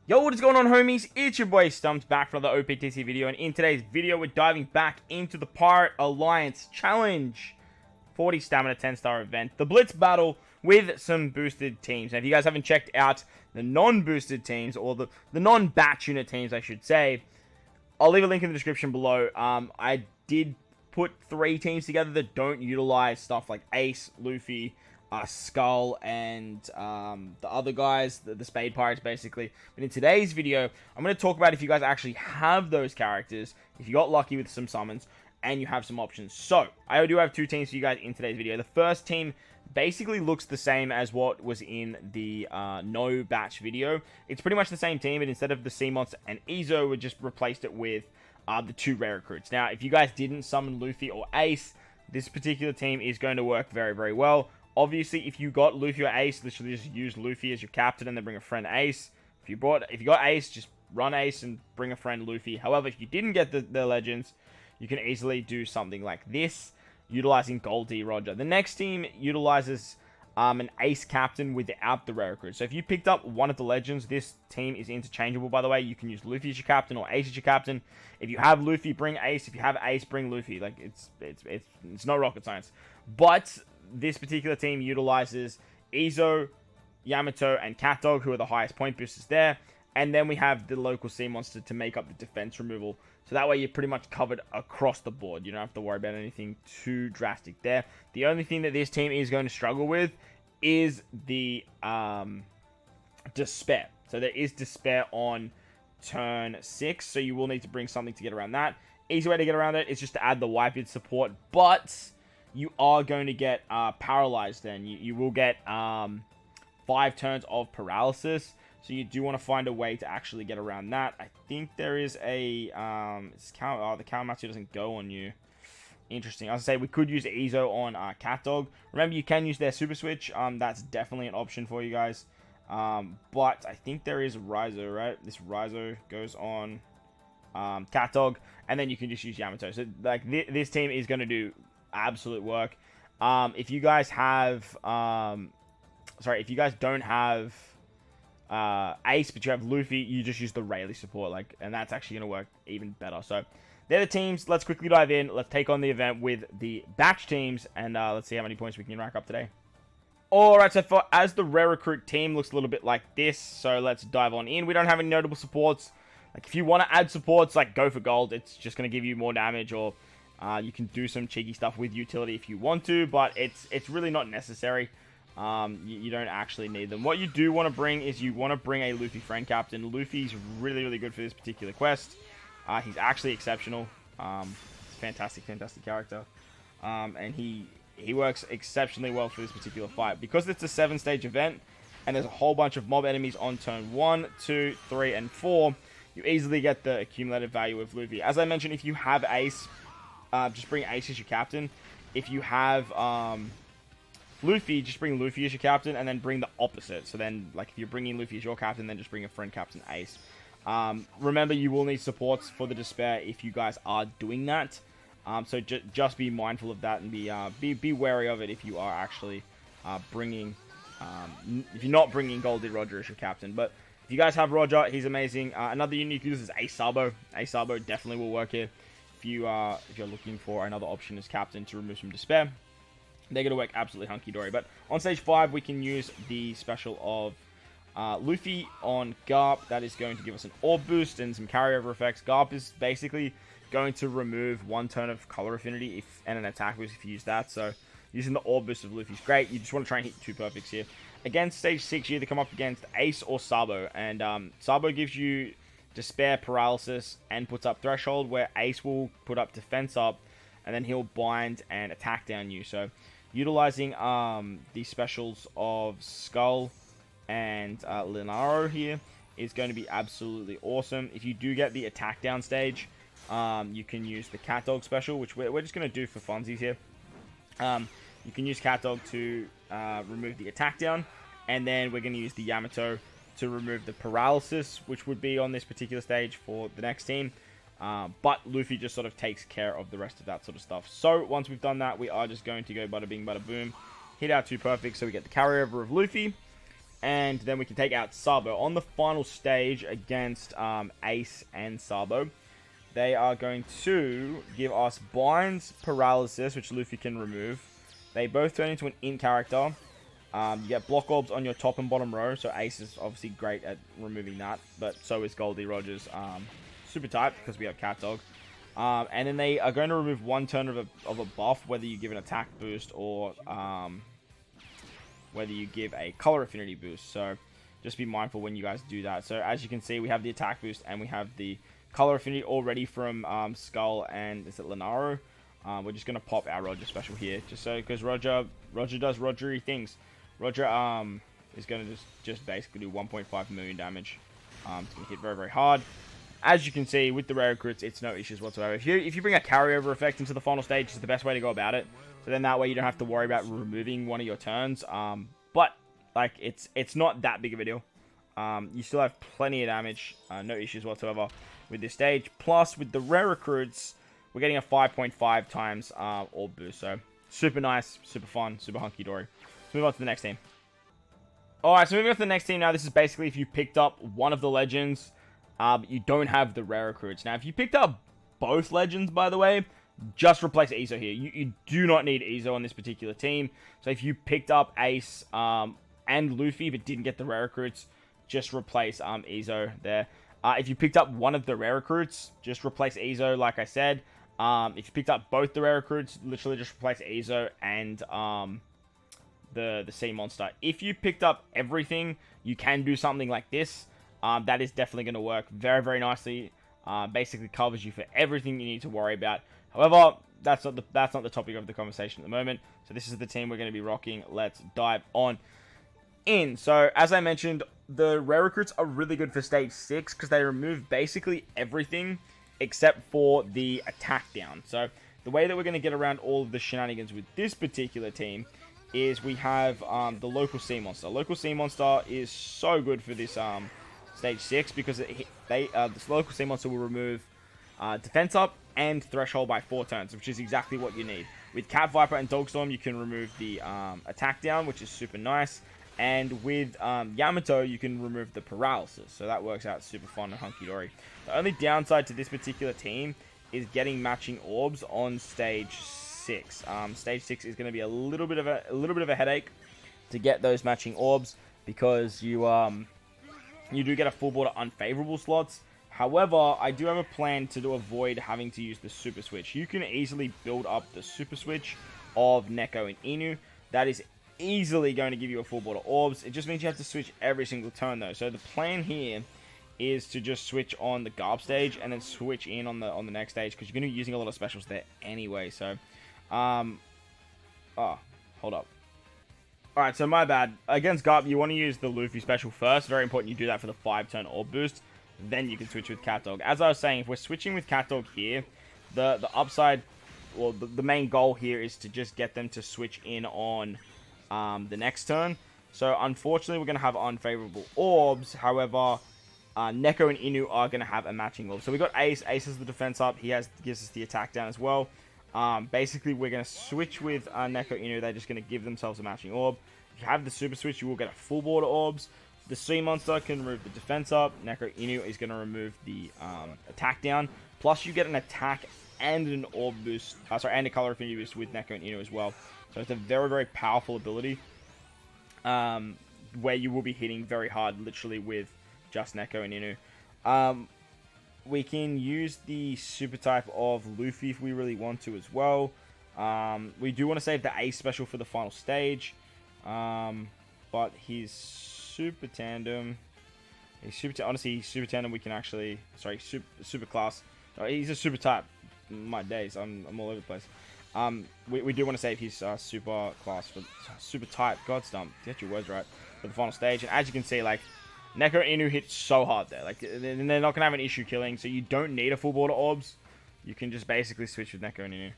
Yo, what is going on, homies? It's your boy Stumps back for another OPTC video, and in today's video, we're diving back into the Pirate Alliance Challenge 40 Stamina 10-star event, the Blitz battle with some boosted teams. Now, if you guys haven't checked out the non-boosted teams, or the non-batch unit teams, I should say, I'll leave a link in the description below. I did put 3 teams together that don't utilize stuff like Ace, Luffy, Skull, and the other guys, the Spade Pirates, basically. But in today's video, I'm going to talk about if you guys actually have those characters, if you got lucky with some summons, and you have some options. So, I do have 2 teams for you guys in today's video. The first team basically looks the same as what was in the no batch video. It's pretty much the same team, but instead of the Sea Monster and Ezo, we just replaced it with the 2 rare recruits. Now, if you guys didn't summon Luffy or Ace, this particular team is going to work very, very well. Obviously, if you got Luffy or Ace, literally just use Luffy as your captain and then bring a friend Ace. If you got Ace, just run Ace and bring a friend Luffy. However, if you didn't get the legends, you can easily do something like this, utilizing Goldie Roger. The next team utilizes an Ace captain without the rare recruit. So if you picked up one of the legends, this team is interchangeable, by the way. You can use Luffy as your captain or Ace as your captain. If you have Luffy, bring Ace. If you have Ace, bring Luffy. Like, it's no rocket science. But this particular team utilizes Ezo, Yamato, and CatDog, who are the highest point boosters there. And then we have the local Sea Monster to make up the defense removal. So that way you're pretty much covered across the board. You don't have to worry about anything too drastic there. The only thing that this team is going to struggle with is the Despair. So there is Despair on turn 6. So you will need to bring something to get around that. Easy way to get around it is just to add the Wipeout support. But you are going to get paralyzed then. You will get 5 turns of paralysis. So you do want to find a way to actually get around that. I think there is a... the Kawamatsu doesn't go on you. Interesting. As I say, we could use Ezo on CatDog. Remember, you can use their Super Switch. That's definitely an option for you guys. But I think there is Rizo, right? This Rizo goes on CatDog. And then you can just use Yamato. So like this team is going to do absolute work. If you guys have... if you guys don't have... Ace, but you have Luffy, you just use the Rayleigh support, and that's actually going to work even better. So they're the teams. Let's quickly dive in. Let's take on the event with the batch teams, and let's see how many points we can rack up today. Alright, so as the rare recruit team looks a little bit like this, so let's dive on in. We don't have any notable supports. Like, if you want to add supports, go for gold. It's just going to give you more damage, or you can do some cheeky stuff with utility if you want to, but it's really not necessary. You don't actually need them. What you do want to bring is you want to bring a Luffy friend captain. Luffy's really, really good for this particular quest. He's actually exceptional. Fantastic character. And he works exceptionally well for this particular fight. Because it's a 7-stage event, and there's a whole bunch of mob enemies on turn 1, 2, 3, and 4, you easily get the accumulated value of Luffy. As I mentioned, if you have Ace, just bring Ace as your captain. If you have... Luffy, just bring Luffy as your captain, and then bring the opposite. So then, if you're bringing Luffy as your captain, then just bring a friend captain Ace. Remember, you will need supports for the Despair if you guys are doing that. So just be mindful of that, and be wary of it if you are actually bringing... if you're not bringing Goldie Roger as your captain. But if you guys have Roger, he's amazing. Another unique use is Ace Sabo. Ace Sabo definitely will work here if you're looking for another option as captain to remove some Despair. They're going to work absolutely hunky-dory. But on stage 5, we can use the special of Luffy on Garp. That is going to give us an orb boost and some carryover effects. Garp is basically going to remove 1 turn of color affinity and an attack boost if you use that. So using the orb boost of Luffy is great. You just want to try and hit 2 perfects here. Against stage 6, you either come up against Ace or Sabo. And Sabo gives you Despair, Paralysis, and puts up Threshold, where Ace will put up Defense up, and then he'll bind and attack down you. So utilizing the specials of Skull and Linaro here is going to be absolutely awesome. If you do get the attack down stage, you can use the CatDog special, which we're just going to do for funsies here. You can use CatDog to remove the attack down, and then we're going to use the Yamato to remove the paralysis, which would be on this particular stage for the next team. But Luffy just sort of takes care of the rest of that sort of stuff. So once we've done that, we are just going to go bada bing, bada boom, hit our 2 perfects, so we get the carryover of Luffy. And then we can take out Sabo. On the final stage against Ace and Sabo, they are going to give us Binds, Paralysis, which Luffy can remove. They both turn into an int character. You get block orbs on your top and bottom row, so Ace is obviously great at removing that, but so is Goldie Rogers. Super type, because we have Cat Dog. And then they are going to remove one turn of a buff, whether you give an attack boost or whether you give a color affinity boost. So just be mindful when you guys do that. So as you can see, we have the attack boost and we have the color affinity already from Skull and is it Lenaro. We're just going to pop our Roger special here, just so, because Roger does Rogery things. Roger is going to just basically do 1.5 million damage. It's going to hit very, very hard. As you can see, with the rare recruits, it's no issues whatsoever. If you bring a carryover effect into the final stage, it's the best way to go about it. So then that way you don't have to worry about removing one of your turns. But like it's not that big of a deal. You still have plenty of damage, no issues whatsoever with this stage. Plus, with the rare recruits, we're getting a 5.5 times orb boost. So super nice, super fun, super hunky dory. Let's move on to the next team. Alright, so moving on to the next team now. This is basically if you picked up one of the legends, but you don't have the rare recruits. Now, if you picked up both legends, by the way, just replace Izo here. You do not need Izo on this particular team. So if you picked up Ace and Luffy but didn't get the rare recruits, just replace Izo there. If you picked up one of the rare recruits, just replace Izo, like I said. If you picked up both the rare recruits, literally just replace Izo and the sea monster. If you picked up everything, you can do something like this. That is definitely going to work very, very nicely. Basically covers you for everything you need to worry about. However, that's not the topic of the conversation at the moment. So this is the team we're going to be rocking. Let's dive on in. So as I mentioned, the rare recruits are really good for stage 6 because they remove basically everything except for the attack down. So the way that we're going to get around all of the shenanigans with this particular team is we have the local sea monster. Local sea monster is so good for this stage 6 because this local sea monster will remove defense up and threshold by 4 turns, which is exactly what you need. With Cat Viper and Dogstorm, you can remove the attack down, which is super nice. And with Yamato, you can remove the paralysis. So that works out super fun and hunky-dory. The only downside to this particular team is getting matching orbs on stage 6. Stage 6 is going to be a little bit of a headache to get those matching orbs because you do get a full board of unfavorable slots. However, I do have a plan to avoid having to use the Super Switch. You can easily build up the Super Switch of Neko and Inu. That is easily going to give you a full board of orbs. It just means you have to switch every single turn though. So the plan here is to just switch on the Garb stage and then switch in on the next stage because you're going to be using a lot of specials there anyway. So, hold up. Alright, so my bad. Against Garb, you want to use the Luffy special first. Very important you do that for the 5-turn orb boost. Then you can switch with Cat Dog. As I was saying, if we're switching with Cat Dog here, the upside, well, the main goal here is to just get them to switch in on the next turn. So unfortunately, we're going to have unfavorable orbs. However, Neko and Inu are going to have a matching orb. So we got Ace. Ace has the defense up. He gives us the attack down as well. Basically, we're going to switch with Neko Inu. They're just going to give themselves a matching orb. If you have the super switch, you will get a full board of orbs. The sea monster can remove the defense up. Neko Inu is going to remove the attack down. Plus, you get an attack and an orb boost. And a color affinity boost with Neko and Inu as well. So it's a very, very powerful ability. Where you will be hitting very hard, literally with just Neko and Inu. We can use the super type of Luffy if we really want to as well. We do want to save the Ace special for the final stage. But his super tandem... honestly, his super tandem we can actually... Sorry, super class. He's a super type. My days, I'm all over the place. We do want to save his super class for super type. God stump, get your words right for the final stage. And as you can see, like Neko and Inu hit so hard there. Like they're not gonna have an issue killing, so you don't need a full board of orbs. You can just basically switch with Neko and Inu.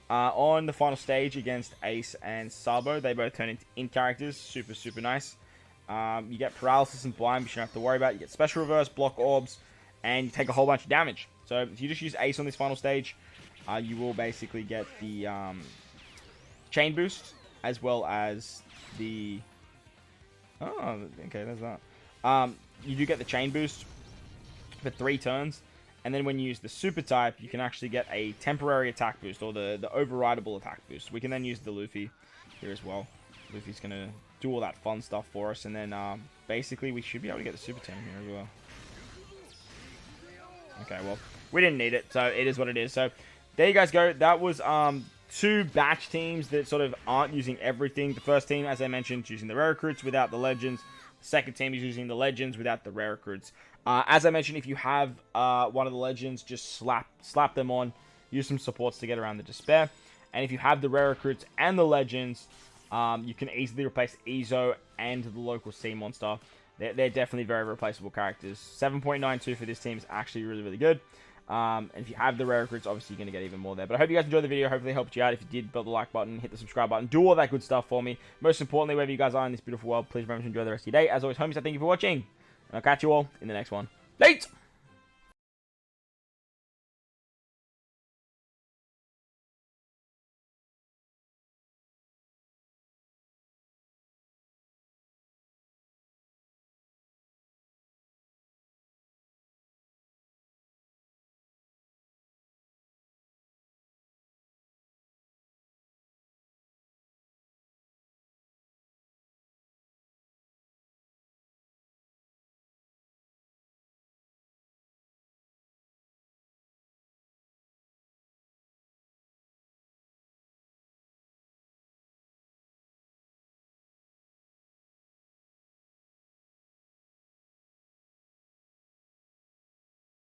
On the final stage against Ace and Sabo, they both turn into int characters. Super, super nice. You get paralysis and blind, but you don't have to worry about it. You get special reverse, block orbs, and you take a whole bunch of damage. So if you just use Ace on this final stage, you will basically get the chain boost, as well as the Oh, okay, there's that. You do get the chain boost for 3 turns. And then when you use the super type, you can actually get a temporary attack boost, or the overrideable attack boost. We can then use the Luffy here as well. Luffy's going to do all that fun stuff for us. And then basically we should be able to get the super team here as well. Okay, well, we didn't need it, so it is what it is. So there you guys go. That was 2 batch teams that sort of aren't using everything. The first team, as I mentioned, is using the rare recruits without the legends. The second team is using the legends without the rare recruits. As I mentioned, if you have one of the legends, just slap them on. Use some supports to get around the despair. And if you have the rare recruits and the legends, you can easily replace Ezo and the local sea monster. They're definitely very replaceable characters. 7.92 for this team is actually really, really good. And if you have the rare recruits, obviously you're going to get even more there. But I hope you guys enjoyed the video. Hopefully it helped you out. If you did, build the like button, hit the subscribe button, do all that good stuff for me. Most importantly, wherever you guys are in this beautiful world, please remember to enjoy the rest of your day. As always, homies, I thank you for watching. And I'll catch you all in the next one. Late!